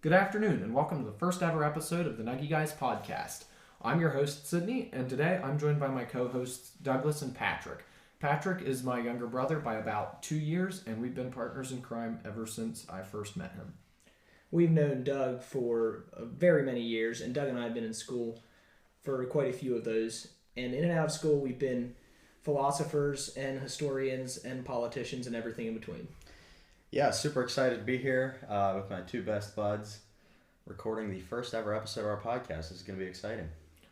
Good afternoon, and welcome to the first ever episode of the Nuggy Guys podcast. I'm your host, Sydney, and today I'm joined by my co-hosts, Douglas and Patrick. Patrick is my younger brother by about 2 years, and we've been partners in crime ever since I first met him. We've known Doug for very many years, and Doug and I have been in school for quite a few of those. And in and out of school, we've been philosophers and historians and politicians and everything in between. Yeah, super excited to be here with my two best buds, recording the first ever episode of our podcast. This is going to be exciting.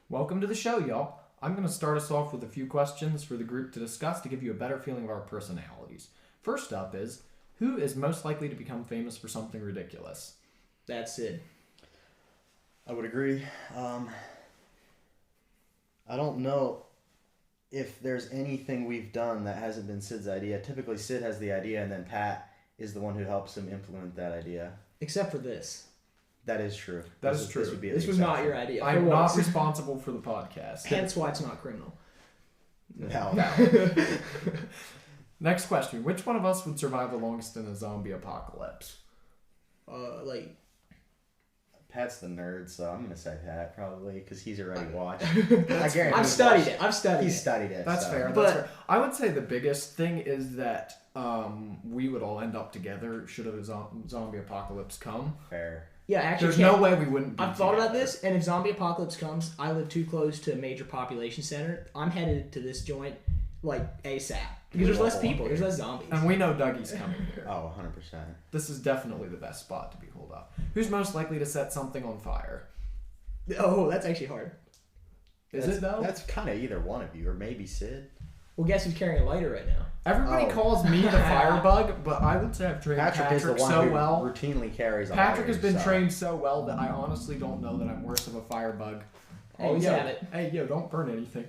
Welcome to the show, y'all. I'm going to start us off with a few questions for the group to discuss to give you a better feeling of our personalities. First up is, who is most likely to become famous for something ridiculous? That's Sid. I would agree. I don't know if there's anything we've done that hasn't been Sid's idea. Typically, Sid has the idea, and then Pat is the one who helps him implement that idea. Except for this. That is true. That is true. This was not your idea. I'm not responsible for the podcast. Hence why it's not criminal. No. Next question. Which one of us would survive the longest in a zombie apocalypse? Pat's the nerd, so I'm going to say Pat probably, because he's already watched. I've studied it. He's studied it. That's so. fair. That's fair. I would say the biggest thing is that we would all end up together should a zombie apocalypse come. Fair. Yeah, actually, there's no way we wouldn't be I've thought about this, and if zombie apocalypse comes, I live too close to a major population center. I'm headed to this joint, ASAP. Because there's less people, there's less zombies. And we know Dougie's coming here. Oh, 100%. This is definitely the best spot to be holed up. Who's most likely to set something on fire? Oh, that's actually hard. Is it though? That's kind of either one of you, or maybe Sid. Well, guess who's carrying a lighter right now? Everybody calls me the firebug, but I would say I've trained Patrick is the one so who well. Routinely carries a Patrick lighter, has been trained so well that I honestly don't know that I'm worse of a firebug. Hey, Hey, don't burn anything.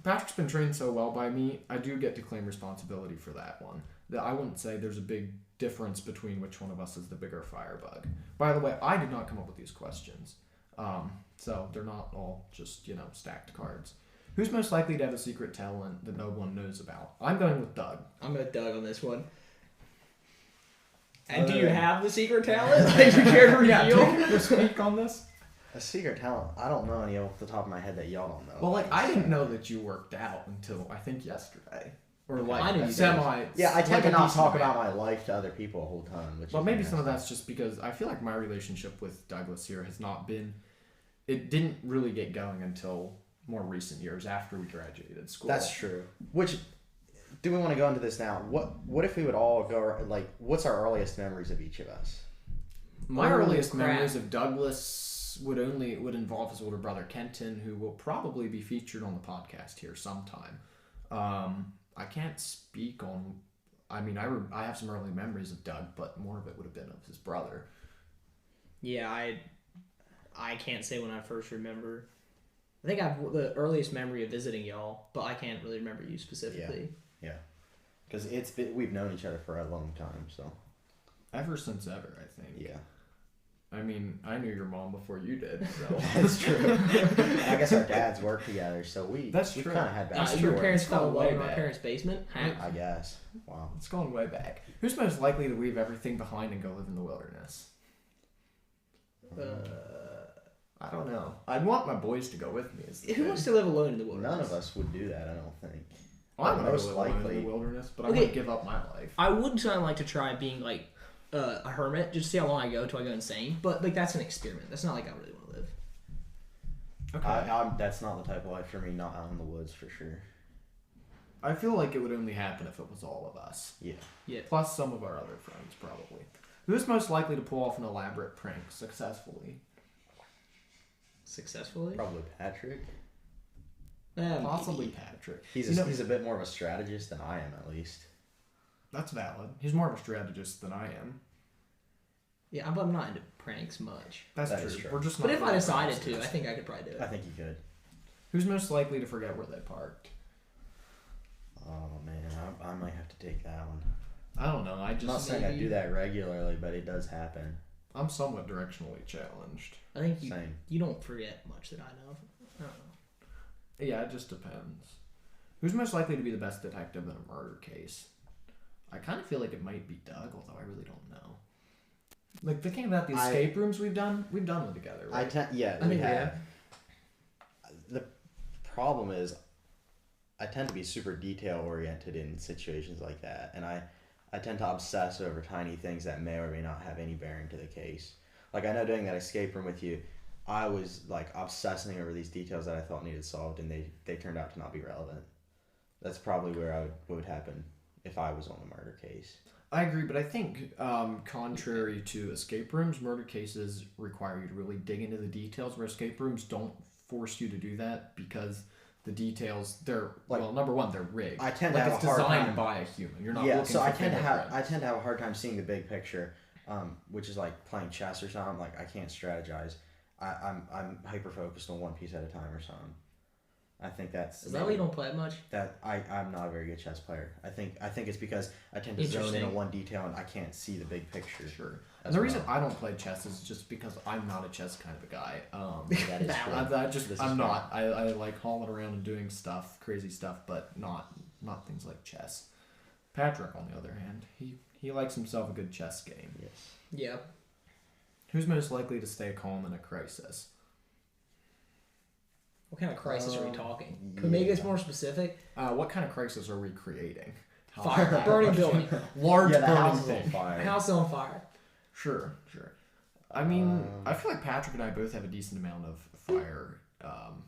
Patrick's been trained so well by me, I do get to claim responsibility for that one. That I wouldn't say there's a big difference between which one of us is the bigger firebug. By the way, I did not come up with these questions. So they're not all just, stacked cards. Who's most likely to have a secret talent that no one knows about? I'm going with Doug. I'm going with Doug on this one. And do you have the secret talent? Like, you care to reveal? Yeah, take speak on this. A secret talent? I don't know any off the top of my head that y'all don't know. Well, I didn't know that you worked out until, I think, yesterday. Or I knew you semi... Yeah, I tend to not talk about about my life to other people a whole ton. Well, maybe some of that's just because I feel like my relationship with Douglas here has not been... It didn't really get going until more recent years after we graduated school. That's true. Which, do we want to go into this now? What if we would all go, what's our earliest memories of each of us? My earliest memories of Douglas would involve his older brother, Kenton, who will probably be featured on the podcast here sometime. I can't speak on... I mean, I have some early memories of Doug, but more of it would have been of his brother. Yeah, I can't say when I first remember. I think I have the earliest memory of visiting y'all, but I can't really remember you specifically. Yeah. Because we've known each other for a long time, so. Ever since ever, I think. Yeah. I mean, I knew your mom before you did, so. That's true. I guess our dads work together, so we kind of had back. Your parents fell away in our back. parents' basement? I guess. Wow. It's going way back. Who's most likely to leave everything behind and go live in the wilderness? I don't know. I'd want my boys to go with me. Who wants to live alone in the wilderness? None of us would do that, I don't think. I would most live likely in the wilderness, but I wouldn't give up my life. I would kind of like to try being a hermit, just to see how long I go until I go insane. But that's an experiment. That's not like I really want to live. Okay. That's not the type of life for me. Not out in the woods for sure. I feel like it would only happen if it was all of us. Yeah. Plus some of our other friends, probably. Who's most likely to pull off an elaborate prank successfully? Successfully? Probably Patrick. Possibly Patrick. He's a bit more of a strategist than I am, at least. That's valid. He's more of a strategist than I am. Yeah, but I'm not into pranks much. That true. is true. We're just but not if I decided to, I think I could probably do it. I think you could. Who's most likely to forget where they parked? Oh, man. I might have to take that one. I don't know. I'm not saying I do that regularly, but it does happen. I'm somewhat directionally challenged. I think you don't forget much that I know of. I don't know. Yeah, it just depends. Who's most likely to be the best detective in a murder case? I kind of feel like it might be Doug, although I really don't know. Like thinking about the escape rooms we've done them together, right? I we think have. The problem is, I tend to be super detail oriented in situations like that, and I tend to obsess over tiny things that may or may not have any bearing to the case. Like I know doing that escape room with you, I was like obsessing over these details that I thought needed solved, and they turned out to not be relevant. That's probably where what would happen if I was on the murder case. I agree, but I think contrary to escape rooms, murder cases require you to really dig into the details, where escape rooms don't force you to do that because the details, they're, like, well, number one, they're rigged. I tend to have it's a hard designed time. by a human. You're not Yeah, looking so for I tend to have fingerprints. a hard time seeing the big picture, which is like playing chess or something. Like I can't strategize. I'm hyper focused on one piece at a time or something. I think that's. Is that why you don't play it much? That I'm not a very good chess player. I think it's because I tend to zone in on one detail and I can't see the big picture. Sure. And the reason I don't play chess is just because I'm not a chess kind of a guy. That is true. I'm not. I like hauling around and doing stuff, crazy stuff, but not things like chess. Patrick, on the other hand, he likes himself a good chess game. Yes. Yeah. Who's most likely to stay calm in a crisis? What kind of crisis are we talking? Can we make this more specific? What kind of crisis are we creating? Fire, burning building. Large the burning house is on thing. fire. House on fire. Sure. I mean, I feel like Patrick and I both have a decent amount of fire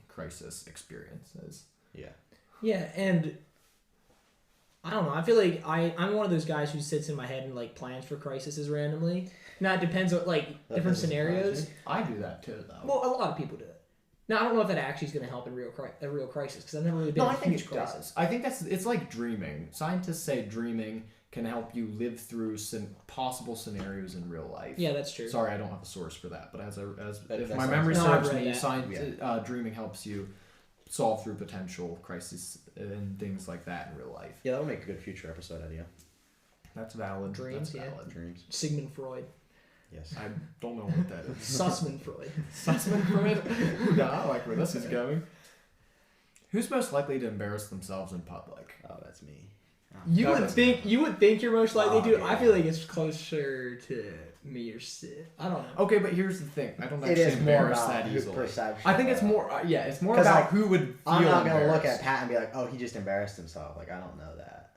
crisis experiences. Yeah. Yeah, and I don't know. I feel like I'm one of those guys who sits in my head and like plans for crises randomly. Now it depends on like different scenarios. I do that too, though. Well, a lot of people do it. Now I don't know if that actually is going to help in a real crisis because I've never really been in a huge crisis. Does. I think it's like dreaming. Scientists say dreaming can help you live through possible scenarios in real life. Yeah, that's true. Sorry, I don't have a source for that, but if my sounds memory right. serves No, I've me, read dreaming helps you solve through potential crises and things like that in real life. Yeah, that would make a good future episode idea. That's valid. Dreams, That's yeah. valid. Dreams. Sigmund Freud. Yes. I don't know what that is. Sussman Freud. Sussman Freud? Ooh, I like where this is going. Who's most likely to embarrass themselves in public? Oh, that's me. You would think you're most likely to. Yeah. I feel like it's closer to me or Sid. I don't know. Okay, but here's the thing. I don't It actually is more embarrass about that who easily. perception. I think it's more. It's more 'Cause, about like, who would feel I'm not gonna look embarrassed. at Pat and be like, "Oh, he just embarrassed himself." Like I don't know that,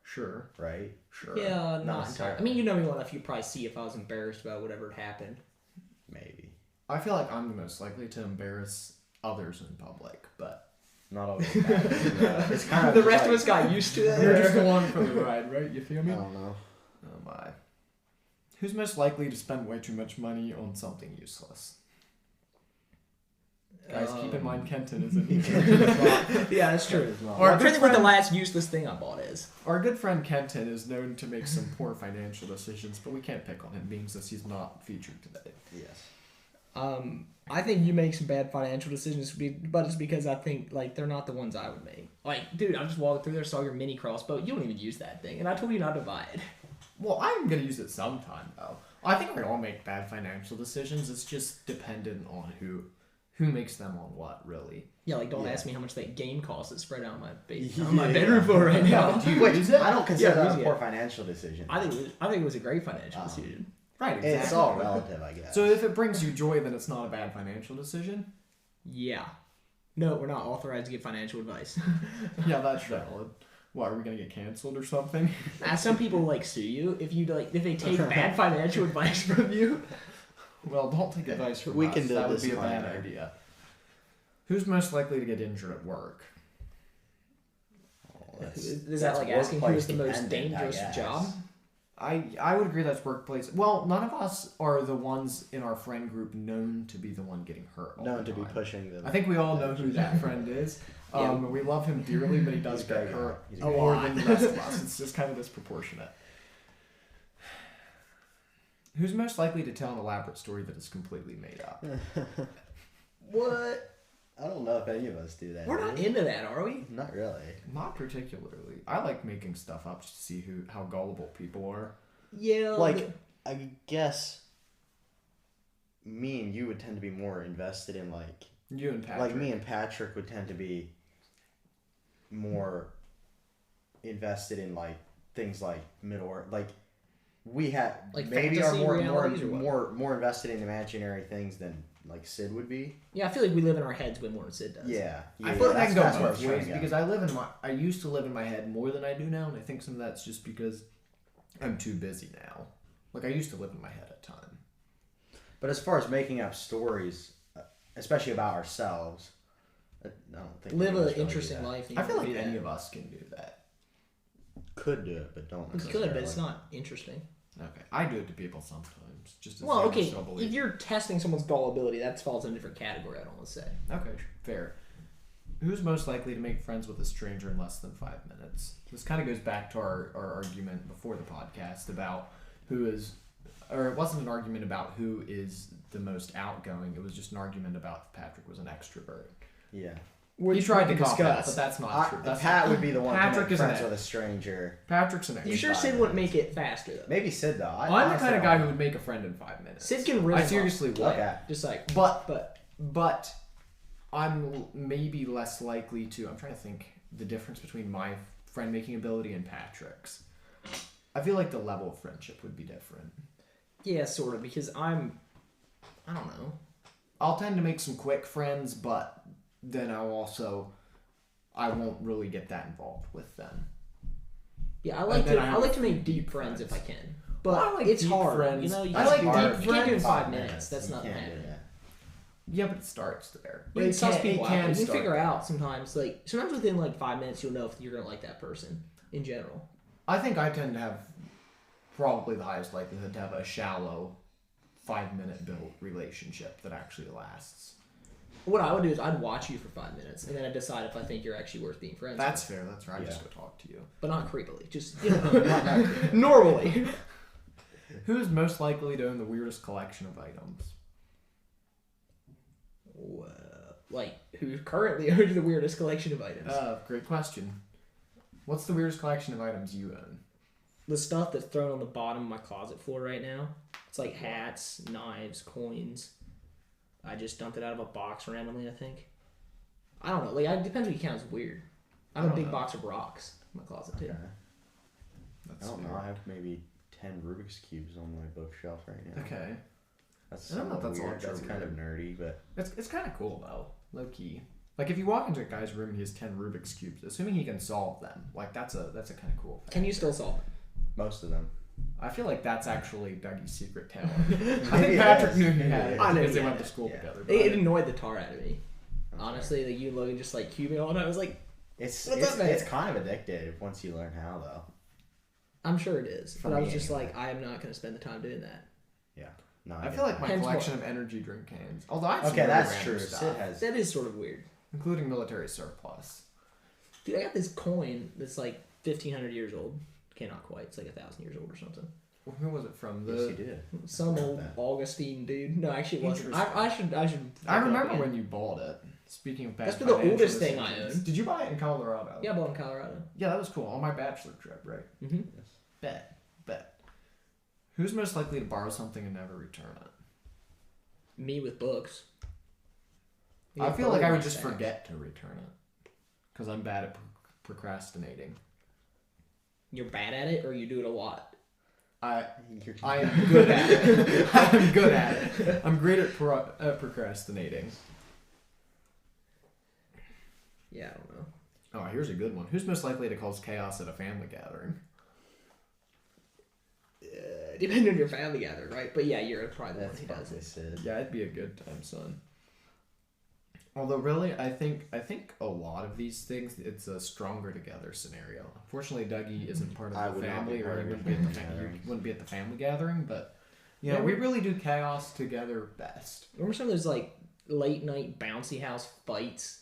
Sure. right? Sure. Yeah, not Not entirely. I mean, you know me well enough. You'd probably see if I was embarrassed about whatever happened. Maybe. I feel like I'm the most likely to embarrass others in public, but Not always. It's kind of The rest of us got used to that. you're just along for the ride, right? You feel I me? don't know. Oh my. Who's most likely to spend way too much money on something useless? Guys, keep in mind Kenton isn't here. Yeah, that's true. Or I'm trying to think what the last useless thing I bought is. Our good friend Kenton is known to make some poor financial decisions, but we can't pick on him being since he's not featured today. Yes. I think you make some bad financial decisions, but it's because I think like they're not the ones I would make. Like, dude, I'm just walking through there, saw your mini crossbow. You don't even use that thing, and I told you not to buy it. Well, I'm gonna use it sometime though. I think we all make bad financial decisions. It's just dependent on who makes them on what, really. Yeah, like don't Yeah. ask me how much that game costs. It's spread out on my bedroom floor right now. Do you Wait, use it? I don't consider Yeah, that a use poor it. financial decision. I think it was a great financial decision. Right, exactly. It's all relative, I guess. So if it brings you joy, then it's not a bad financial decision. Yeah. No, we're not authorized to give financial advice. Yeah, that's valid. What, are we gonna get canceled or something? Some people like sue you if they take bad financial advice from you. Well, don't take advice from We us. can do That would this be a bad disclaimer. idea. Who's most likely to get injured at work? Is that like asking who is the most dangerous job? I would agree that's workplace. Well, none of us are the ones in our friend group known to be the one getting hurt. All Known the to be time. pushing them. I think we all know who that friend is. Yeah. We love him dearly, but he does He's get great. hurt He's more great. than the rest of us. It's just kind of disproportionate. Who's most likely to tell an elaborate story that is completely made up? What? I don't know if any of us do that. We're not do we? into that, are we? Not really. Not particularly. I like making stuff up just to see how gullible people are. Yeah. Like, I guess me and you would tend to be more invested in like You and Patrick. Like me and Patrick would tend to be more invested in like things like Middle Earth. Like we have Like maybe are fantasy realities or what? more invested in imaginary things than like Sid would be. Yeah, I feel like we live in our heads way more than Sid does. Yeah, I feel like I can go that's where I both was trying ways to go. because I used to live in my head more than I do now, and I think some of that's just because I'm too busy now. Like I used to live in my head a ton. But as far as making up stories, especially about ourselves, I don't think Live any of us an really interesting do that. life. I feel like do any that. of us can do that. Could do it, but don't. We could, but it's not interesting. Okay, I do it to people sometimes. Just as Well, they okay, still believe. if you're testing someone's gullibility, that falls in a different category, I'd almost say. Okay, fair. Who's most likely to make friends with a stranger in less than 5 minutes? This kind of goes back to our argument before the podcast about who is, or it wasn't an argument about who is the most outgoing. It was just an argument about if Patrick was an extrovert. Yeah. He tried to cop that, but that's not true. That's Pat would be the one Patrick to make is an friends ex- with a stranger. Patrick's an extrovert. You sure Sid wouldn't make it faster, though? Maybe Sid though. I'm the kind of guy who would make a friend in 5 minutes. Sid can really I seriously would. Okay. Just like, But I'm maybe less likely to. I'm trying to think the difference between my friend making ability and Patrick's. I feel like the level of friendship would be different. yeah, sort of, because I don't know. I'll tend to make some quick friends, but then I won't really get that involved with them. Yeah, I like then to I I have like to make deep deep friends if I friends. can. But Well, I like it's deep hard, friends. you know. You I can't like do deep deep, you can't do it in friends. 5 minutes. That's You not can't do happening. that. Yeah, but it starts there. But it sucks people out. You can start figure there. out sometimes, like sometimes within like 5 minutes, you'll know if you're gonna like that person in general. I think I tend to have probably the highest likelihood to have a shallow 5 minute built relationship that actually lasts. What I would do is I'd watch you for 5 minutes, and then I'd decide if I think you're actually worth being friends. That's with. fair. That's right. I Yeah. just go talk to you. But not creepily, just you know, normally. Who's most likely to own the weirdest collection of items? Like who currently owns the weirdest collection of items? Great question. What's the weirdest collection of items you own? The stuff that's thrown on the bottom of my closet floor right now. It's like hats, knives, coins. I just dumped it out of a box randomly, I think. I don't know. Like, it depends what you count as weird. I have a don't big know. box of rocks in my closet, too. Okay. That's I don't know. fair. I have maybe 10 Rubik's cubes on my bookshelf right now. Okay. That's I don't know if somewhat that's weird. ultra That's kind of nerdy, but It's kind of cool, though. Low key. Like, if you walk into a guy's room and he has 10 Rubik's Cubes, assuming he can solve them, like, that's a kind of cool thing. Can you still solve it? most of them. I feel like that's actually Dougie's secret talent. I Maybe think it Patrick is. knew he Maybe had it it is. I know because he they had went to it, school yeah. together. It annoyed the tar out of me. Okay. Honestly, like, you and Logan just, like, cubing all night. I was like, It's What's it's, up, man? it's kind of addictive once you learn how, though. I'm sure it is. For But I me, was just anyway. like, I am not going to spend the time doing that. Yeah. No, I get feel like that. my Hence collection of energy drink cans. Although I have some Okay, really that's random true. stuff, Sid has. That is sort of weird. including military surplus. Dude, I got this coin that's, like, 1,500 years old. Okay, not quite. It's, like, 1,000 years old or something. Well, who was it from? Yes, you did. Some Not old bad. Augustine dude. No, actually, it wasn't. Interesting. I should. I look it up remember again. when you bought it. Speaking of bad That's been the financial oldest thing I decisions. owned. Did you buy it in Colorado? Yeah, I bought in Colorado. Yeah, that was cool. On my bachelor trip, right? Mm-hmm. Bet. Who's most likely to borrow something and never return it? Me with books. I feel like I would my just stacks. forget to return it. Because I'm bad at procrastinating. You're bad at it, or you do it a lot. I am good at it. I'm good at it. I'm great at procrastinating. Yeah, I don't know. Oh, here's a good one. Who's most likely to cause chaos at a family gathering? Depending on your family gathering, right? But yeah, you're probably the one That's who does probably it. Sid. Yeah, it'd be a good time, son. Although, really, I think a lot of these things, it's a stronger together scenario. Unfortunately, Dougie isn't part I of the would not be family, or part he of wouldn't your be at the family family. gathering. You wouldn't be at the family gathering. But you know, Yeah. we really do chaos together best. Remember some of those like late night bouncy house fights?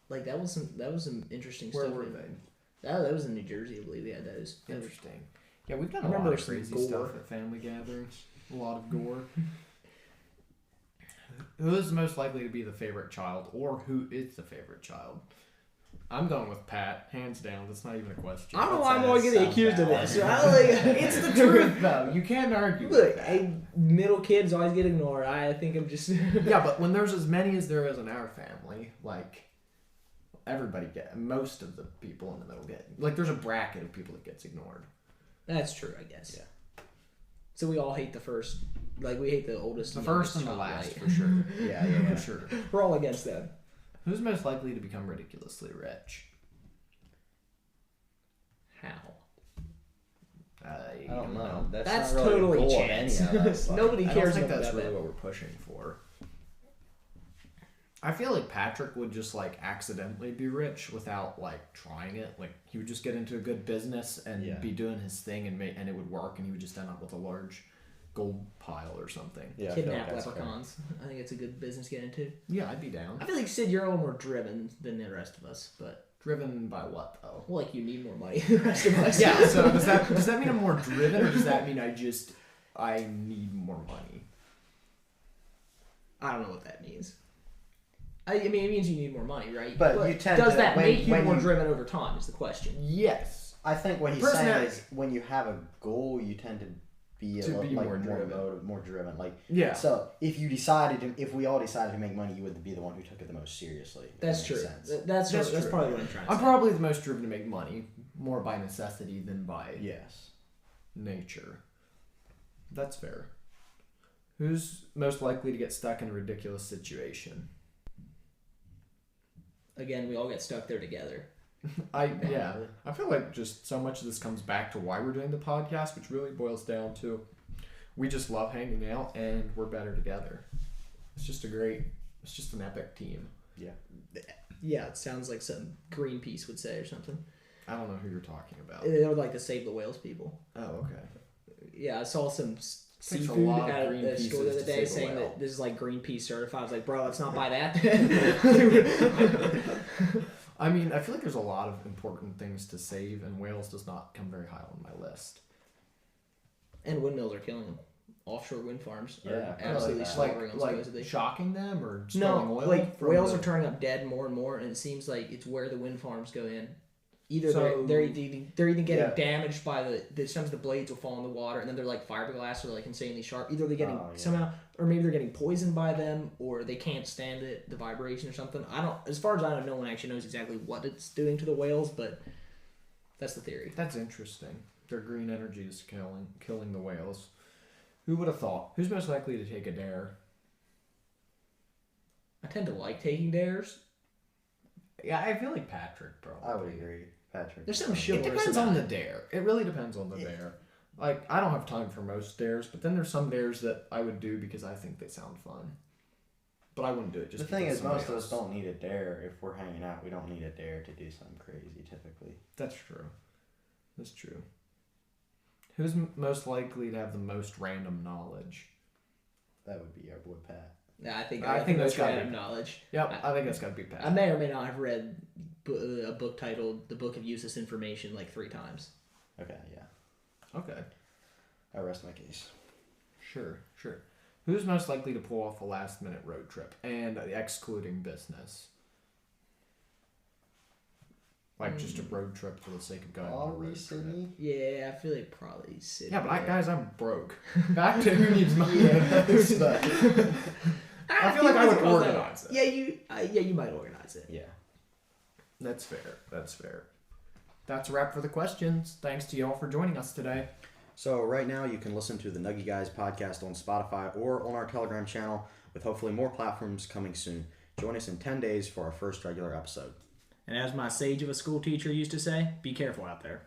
Like that was some interesting Where stuff. were man. they? That was in New Jersey, I believe. They had those. Interesting. Yeah, we've done I a lot remember of some crazy gore. stuff at family gatherings. A lot of gore. Who is most likely to be the favorite child, or who is the favorite child? I'm going with Pat, hands down. That's not even a question. I don't know That's why I'm a always getting sound accused of bad. this. Like, It's the truth, though. You can't argue. Look, with that. middle kids always get ignored. I think I'm just. Yeah, but when there's as many as there is in our family, like most of the people in the middle get, like, there's a bracket of people that gets ignored. That's true, I guess. Yeah. So we all hate the first. Like, we hate the oldest. The and first youngest and the child, last, right? for sure. Yeah. For sure. We're all against them. Who's most likely to become ridiculously rich? How? I don't know. That's not really totally the goal chance. of any of us. Like, Nobody I don't cares think about that's that. really what we're pushing for. I feel like Patrick would just like accidentally be rich without like trying it. Like he would just get into a good business and be doing his thing and it would work, and he would just end up with a large gold pile or something. Yeah, I feel Kidnap like that's leprechauns. I think it's a good business to get into. Yeah, I'd be down. I feel like, Sid, you're a little more driven than the rest of us, but Driven by what though? well, like you need more money than the rest of us. Yeah. So does that mean I'm more driven, or does that mean I need more money? I don't know what that means. I mean, it means you need more money, right? But you tend does to- that when- make you when more you- driven over time? Is the question. Yes. I think what he's Personality. saying is when you have a goal, you tend to be more driven. more driven. Like Yeah. So if we all decided to make money, you would be the one who took it the most seriously. if That's that true. makes sense. That's true. probably what I'm trying to I'm say. probably the most driven to make money, more by necessity than by Yes. nature. That's fair. Who's most likely to get stuck in a ridiculous situation? Again, we all get stuck there together. I feel like just so much of this comes back to why we're doing the podcast, which really boils down to we just love hanging out and we're better together. It's just an epic team. Yeah. Yeah, it sounds like some Greenpeace would say or something. I don't know who you're talking about. They would like to save the whales people. Oh, okay. Yeah, I saw some a seafood lot of at green the store the pieces other to day save a saying whale. that this is like Greenpeace certified. I was like, bro, let's not buy that. I mean, I feel like there's a lot of important things to save, and whales does not come very high on my list. And windmills are killing them. Offshore wind farms are Yeah, absolutely like that. slaughtering them, Like supposedly. shocking them or spilling No, oil? like from whales the- are turning up dead more and more, and it seems like it's where the wind farms go in. Either So- they're either getting Yeah. damaged by sometimes the blades will fall in the water, and then they're like fiberglass or like insanely sharp. Either they're getting somehow, or maybe they're getting poisoned by them, or they can't stand it, the vibration or something. I don't. As far as I know, no one actually knows exactly what it's doing to the whales, but that's the theory. That's interesting. Their green energy is killing the whales. Who would have thought? Who's most likely to take a dare? I tend to like taking dares. Yeah, I feel like Patrick, probably. I would agree, Patrick. There's some It chivalrous depends about on the it. dare. It really depends on the dare. Like, I don't have time for most dares, but then there's some dares that I would do because I think they sound fun. But I wouldn't do it just The thing because is, most of somebody us else- don't need a dare. If we're hanging out, we don't need a dare to do something crazy, typically. That's true. That's true. Who's most likely to have the most random knowledge? That would be our boy Pat. Yeah, I think that's that's gotta random be- knowledge. Yep, I think that's got to be Pat. I may or may not have read a book titled "The Book of Useless Information" like 3 times. Okay, yeah. Okay, I rest my case. sure. Who's most likely to pull off a last-minute road trip, and excluding business? Like just a road trip for the sake of going on a road trip. Sydney? Yeah, I feel like probably Sid. Yeah, but guys, I'm broke. Back to who needs money. Who's the... I feel like I would organize it. Yeah, you might organize it. Yeah. That's fair. That's a wrap for the questions. Thanks to y'all for joining us today. So right now you can listen to the Nuggy Guys podcast on Spotify or on our Telegram channel, with hopefully more platforms coming soon. Join us in 10 days for our first regular episode. And as my sage of a school teacher used to say, be careful out there.